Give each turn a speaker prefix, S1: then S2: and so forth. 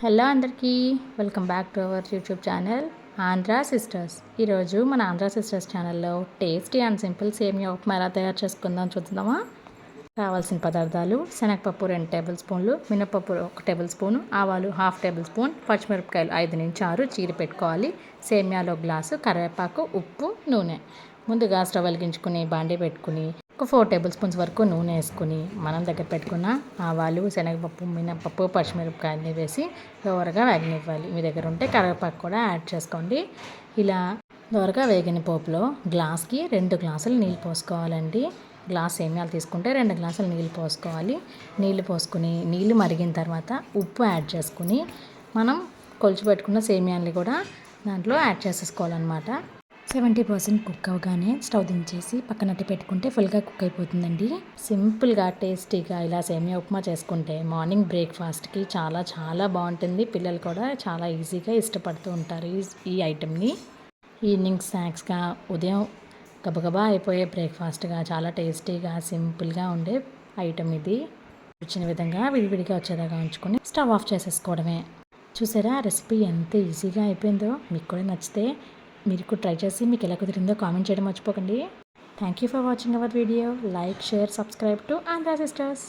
S1: Hello అందరికీ welcome back to our YouTube channel Andhra sisters. ఈరోజు మన ఆంధ్రా సిస్టర్స్ ఛానల్లో టేస్టీ అండ్ సింపుల్ సేమియా ఉప్మా ఎలా తయారు చేసుకుందాం చూద్దామా. కావాల్సిన పదార్థాలు: శనగపప్పు 2 టేబుల్ స్పూన్లు, మినపప్పు 1 టేబుల్ స్పూను, ఆవాలు 1/2 టేబుల్ స్పూన్, పచ్చిమిరపకాయలు 5 నుంచి 6 చీరి పెట్టుకోవాలి, సేమియాలో గ్లాసు, కరివేపాకు, ఉప్పు, నూనె. ముందుగా స్టవ్ వెలిగించుకుని బాండీ పెట్టుకుని ఒక 4 టేబుల్ స్పూన్స్ వరకు నూనె వేసుకుని మనం దగ్గర పెట్టుకున్న ఆవాలు, శనగపప్పు, మినపప్పు, పచ్చిమిరపకాయలని వేసి దోరగా వేగనివ్వాలి. మీ దగ్గర ఉంటే కరివేపాకు కూడా యాడ్ చేసుకోండి. ఇలా దోరగా వేగిన పోపులో గ్లాస్కి 2 గ్లాసులు నీళ్ళు పోసుకోవాలండి. గ్లాస్ సేమియాలు తీసుకుంటే 2 గ్లాసులు నీళ్ళు పోసుకోవాలి. నీళ్ళు పోసుకుని నీళ్ళు మరిగిన తర్వాత ఉప్పు యాడ్ చేసుకుని మనం కొలిచి పెట్టుకున్న సేమియాల్ని కూడా దాంట్లో యాడ్ చేసేసుకోవాలన్నమాట. 70% కుక్ అవగానే స్టవ్ దించేసి పక్కనట్టు పెట్టుకుంటే ఫుల్గా కుక్ అయిపోతుందండి. సింపుల్గా టేస్టీగా ఇలా సేమియా ఉప్మా చేసుకుంటే మార్నింగ్ బ్రేక్ఫాస్ట్కి చాలా చాలా బాగుంటుంది. పిల్లలు కూడా చాలా ఈజీగా ఇష్టపడుతూ ఉంటారు ఈ ఐటెంని. ఈవినింగ్ స్నాక్స్గా, ఉదయం గబగబా అయిపోయే బ్రేక్ఫాస్ట్గా చాలా టేస్టీగా సింపుల్గా ఉండే ఐటెం ఇది. వచ్చిన విధంగా విడివిడిగా వచ్చేదాకా ఉంచుకొని స్టవ్ ఆఫ్ చేసేసుకోవడమే. చూసారా రెసిపీ ఎంత ఈజీగా అయిపోయిందో. మీకు కూడా నచ్చితే మీరు కూడా ట్రై చేసి మీకు ఎలా కుదిరిందో కామెంట్ చేయడం మర్చిపోకండి. Thank you for watching our video. Like, share, subscribe to Andhra sisters.